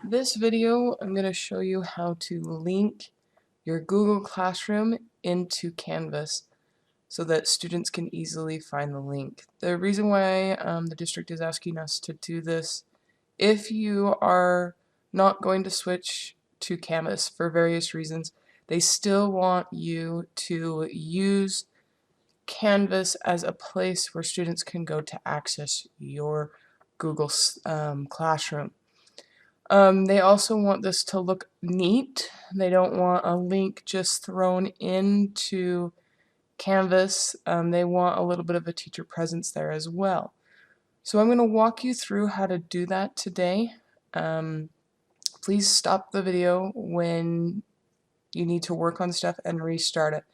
This video, I'm going to show you how to link your Google Classroom into Canvas so that students can easily find the link. The reason why the district is asking us to do this, if you are not going to switch to Canvas for various reasons, they still want you to use Canvas as a place where students can go to access your Google Classroom. They also want this to look neat. They don't want a link just thrown into Canvas. They want a little bit of a teacher presence there as well. So I'm going to walk you through how to do that today. Please stop the video when you need to work on stuff and restart it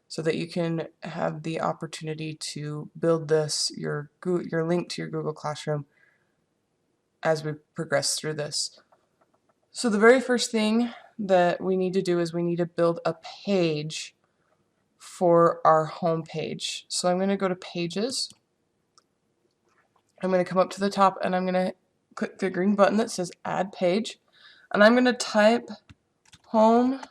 so that you can have the opportunity to build this, your link to your Google Classroom, as we progress through this. So the very first thing that we need to do is we need to build a page for our home page. So I'm going to go to Pages. I'm going to come up to the top and I'm going to click the green button that says Add Page. And I'm going to type home-Google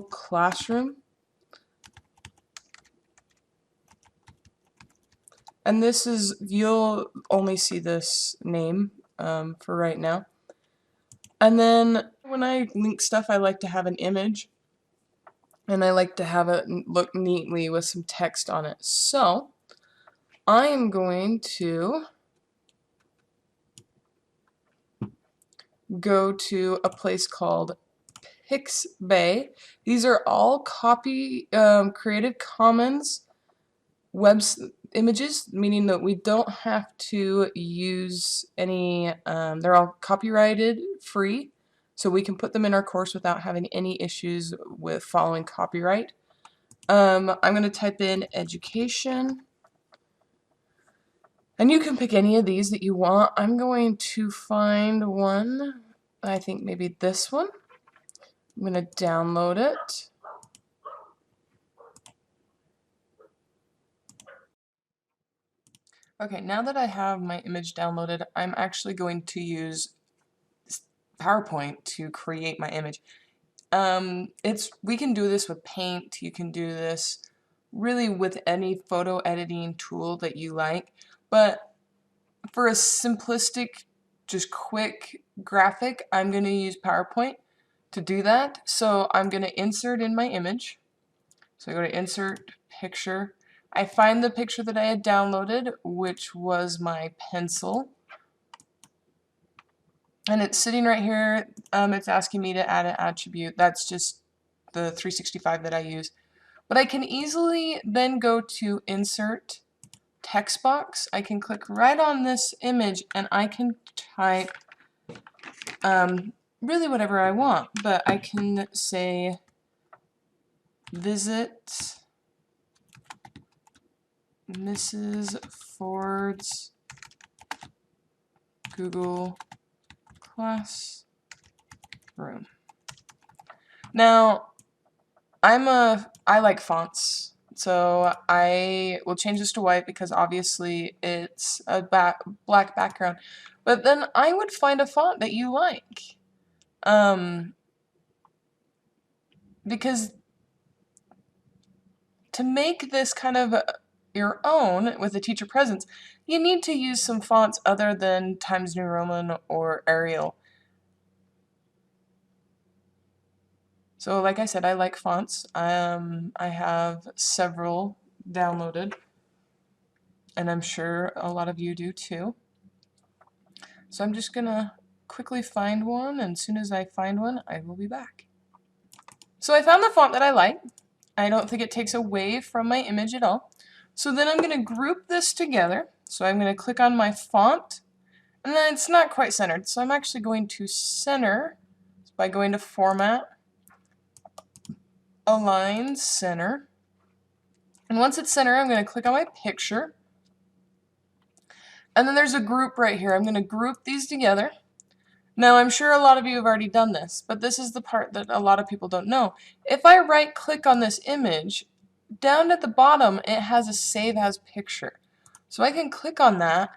Classroom. And this is, you'll only see this name for right now. And then when I link stuff, I like to have an image. And I like to have it look neatly with some text on it. So I am going to go to a place called Pixabay. These are all Creative Commons images, meaning that we don't have to use any, they're all copyrighted free, so we can put them in our course without having any issues with following copyright. I'm going to type in education, and you can pick any of these that you want. I'm going to find one, I think maybe this one. I'm going to download it. Okay, now that I have my image downloaded, I'm actually going to use PowerPoint to create my image. We can do this with Paint. You can do this really with any photo editing tool that you like, but for a simplistic, just quick graphic, I'm going to use PowerPoint to do that. So I'm going to insert in my image. So I go to Insert, Picture. I find the picture that I had downloaded, which was my pencil. And it's sitting right here. It's asking me to add an attribute. That's just the 365 that I use. But I can easily then go to Insert, Text Box. I can click right on this image and I can type really whatever I want. But I can say visit Mrs. Ford's Google Classroom. Now, I like fonts, so I will change this to white because obviously it's a black background. But then I would find a font that you like, because to make this kind of your own with a teacher presence, you need to use some fonts other than Times New Roman or Arial. So like I said, I like fonts. I have several downloaded, and I'm sure a lot of you do too. So I'm just gonna quickly find one, and as soon as I find one, I will be back. So I found the font that I like. I don't think it takes away from my image at all. So then I'm gonna group this together. So I'm gonna click on my font, and then it's not quite centered. So I'm actually going to center by going to Format, Align Center. And once it's centered, I'm going to click on my picture. And then there's a group right here. I'm going to group these together. Now, I'm sure a lot of you have already done this, but this is the part that a lot of people don't know. If I right-click on this image, down at the bottom, it has a Save As Picture. So I can click on that,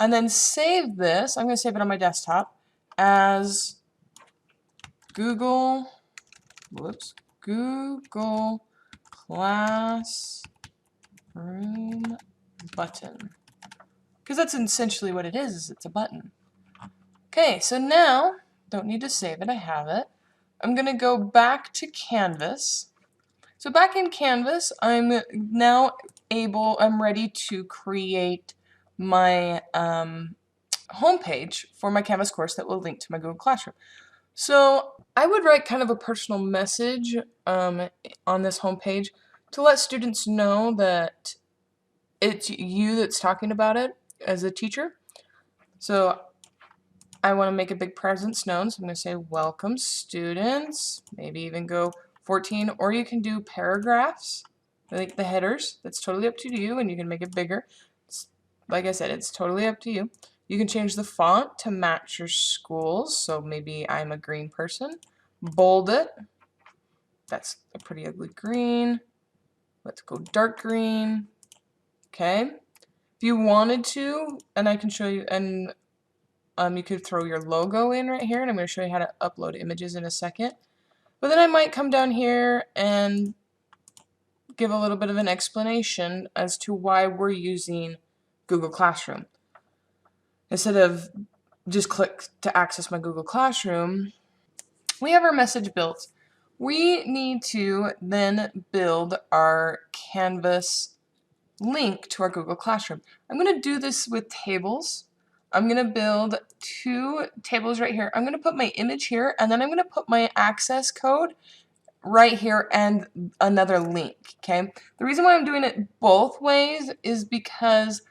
and then save this. I'm going to save it on my desktop as Google Classroom button. Because that's essentially what it is it's a button. Okay, so now, don't need to save it, I have it. I'm going to go back to Canvas. So back in Canvas, I'm now I'm ready to create my homepage for my Canvas course that will link to my Google Classroom. So I would write kind of a personal message on this homepage to let students know that it's you that's talking about it as a teacher. So I want to make a big presence known, so I'm going to say welcome students, maybe even go 14, or you can do paragraphs, like the headers. That's totally up to you, and you can make it bigger. Like I said, it's totally up to you. You can change the font to match your schools, so maybe I'm a green person. Bold it. That's a pretty ugly green. Let's go dark green. Okay. If you wanted to, and I can show you, and you could throw your logo in right here, and I'm going to show you how to upload images in a second. But then I might come down here and give a little bit of an explanation as to why we're using Google Classroom. Instead of just click to access my Google Classroom, we have our message built. We need to then build our Canvas link to our Google Classroom. I'm going to do this with tables. I'm going to build 2 tables right here. I'm going to put my image here, and then I'm going to put my access code right here and another link. Okay. The reason why I'm doing it both ways is because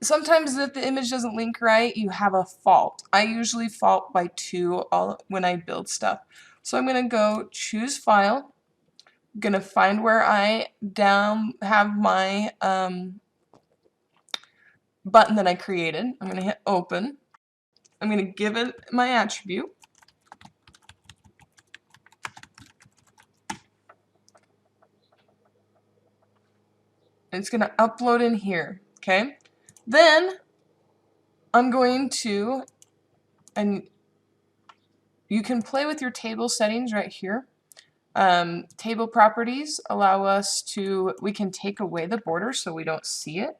sometimes if the image doesn't link right, you have a fault. I usually fault by 2 when I build stuff. So I'm going to go choose file. I'm going to find where I have my button that I created. I'm going to hit open. I'm going to give it my attribute. And it's going to upload in here. Okay. Then I'm going to, and you can play with your table settings right here. Table properties allow us to, we can take away the border so we don't see it.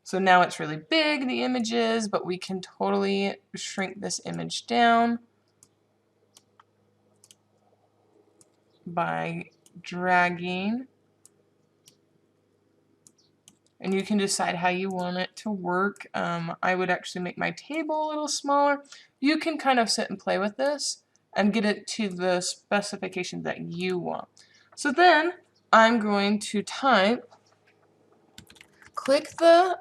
So now it's really big, the images, but we can totally shrink this image down by dragging. And you can decide how you want it to work. I would actually make my table a little smaller. You can kind of sit and play with this and get it to the specifications that you want. So then I'm going to click the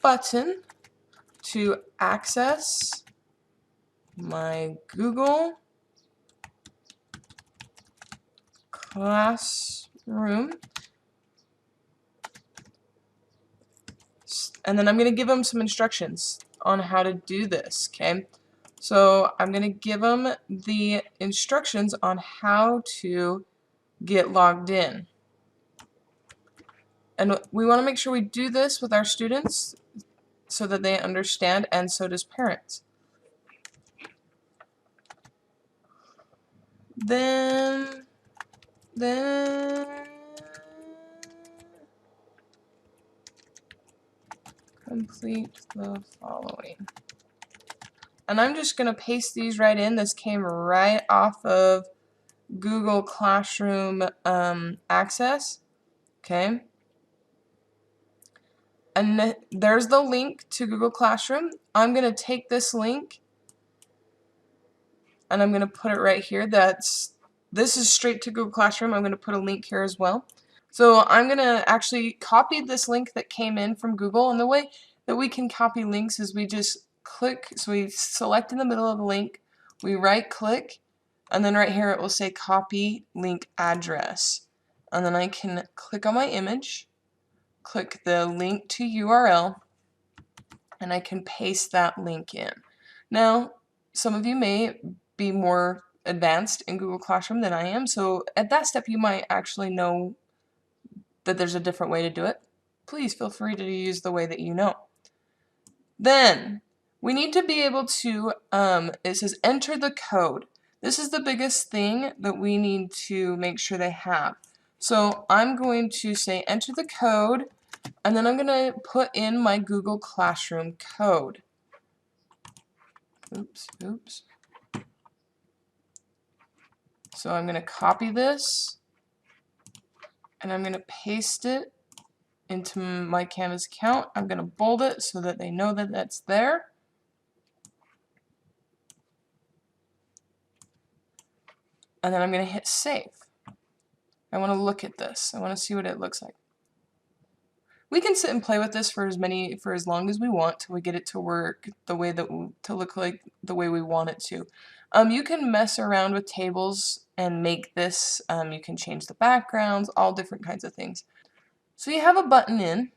button to access my Google Classroom. And then I'm going to give them some instructions on how to do this, okay? So I'm going to give them the instructions on how to get logged in. And we want to make sure we do this with our students so that they understand, and so does parents. Then complete the following. And I'm just going to paste these right in. This came right off of Google Classroom Access. Okay. And there's the link to Google Classroom. I'm going to take this link and I'm going to put it right here. This is straight to Google Classroom. I'm going to put a link here as well. So I'm going to actually copy this link that came in from Google, and the way that we can copy links is we just click, so we select in the middle of the link, we right click, and then right here it will say copy link address. And then I can click on my image, click the link to URL, and I can paste that link in. Now, some of you may be more advanced in Google Classroom than I am, so at that step you might actually know that there's a different way to do it. Please feel free to use the way that you know. Then we need to be able to, it says enter the code. This is the biggest thing that we need to make sure they have. So I'm going to say enter the code, and then I'm going to put in my Google Classroom code. Oops. So I'm going to copy this, and I'm going to paste it into my Canvas account. I'm going to bold it so that they know that that's there. And then I'm going to hit save. I want to look at this. I want to see what it looks like. We can sit and play with this for as long as we want till we get it to work the way to look like the way we want it to. You can mess around with tables and make this. You can change the backgrounds, all different kinds of things. So you have a button in.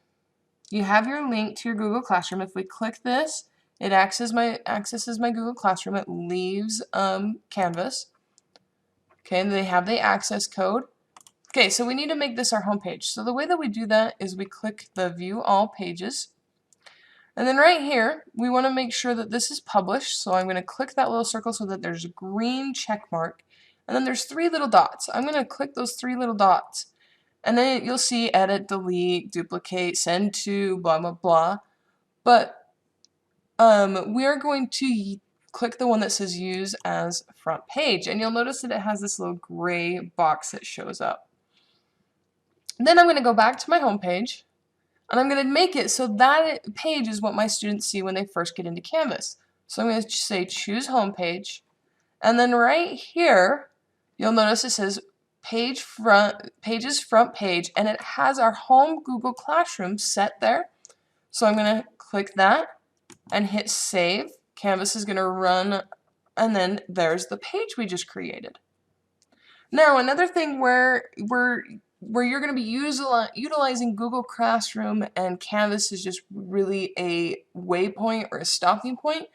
You have your link to your Google Classroom. If we click this, it accesses my Google Classroom. It leaves Canvas. Okay, and they have the access code. Okay, so we need to make this our home page. So the way that we do that is we click the View All Pages. And then right here, we want to make sure that this is published. So I'm going to click that little circle so that there's a green check mark. And then there's 3 little dots. I'm going to click those 3 little dots. And then you'll see edit, delete, duplicate, send to, blah, blah, blah. But we are going to click the one that says use as front page. And you'll notice that it has this little gray box that shows up. Then I'm going to go back to my home page, and I'm going to make it so that page is what my students see when they first get into Canvas. So I'm going to say choose home page, and then right here you'll notice it says pages front page, and it has our home Google Classroom set there. So I'm going to click that and hit save. Canvas is going to run, and then there's the page we just created. Now another thing where you're going to be utilizing Google Classroom and Canvas is just really a waypoint or a stopping point.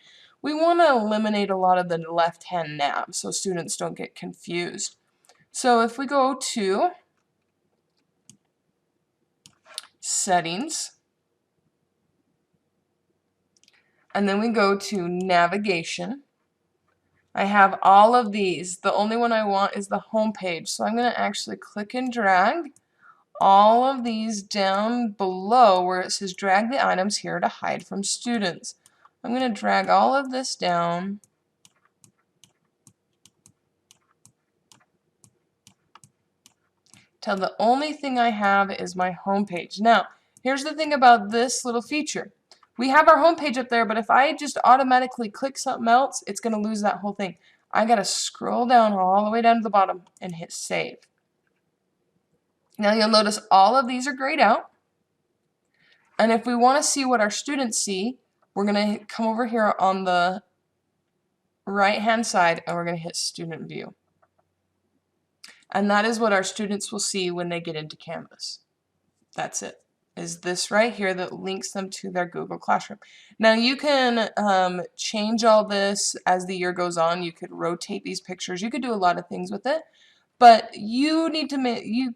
We want to eliminate a lot of the left-hand nav so students don't get confused. So if we go to Settings, and then we go to Navigation, I have all of these. The only one I want is the home page. So I'm going to actually click and drag all of these down below where it says drag the items here to hide from students. I'm going to drag all of this down till the only thing I have is my home page. Now, here's the thing about this little feature. We have our home page up there, but if I just automatically click something else, it's going to lose that whole thing. I got to scroll down all the way down to the bottom and hit save. Now you'll notice all of these are grayed out. And if we want to see what our students see, we're going to come over here on the right hand side and we're going to hit Student View. And that is what our students will see when they get into Canvas. That's it. Is this right here that links them to their Google Classroom. Now you can change all this as the year goes on. You could rotate these pictures. You could do a lot of things with it. But you've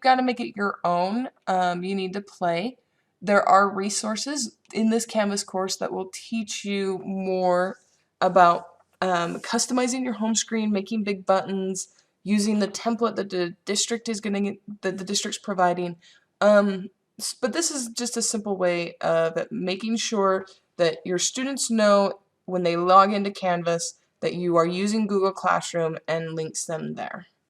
got to make it your own. You need to play. There are resources in this Canvas course that will teach you more about customizing your home screen, making big buttons, using the template that the district's providing. But this is just a simple way of making sure that your students know when they log into Canvas that you are using Google Classroom and links them there.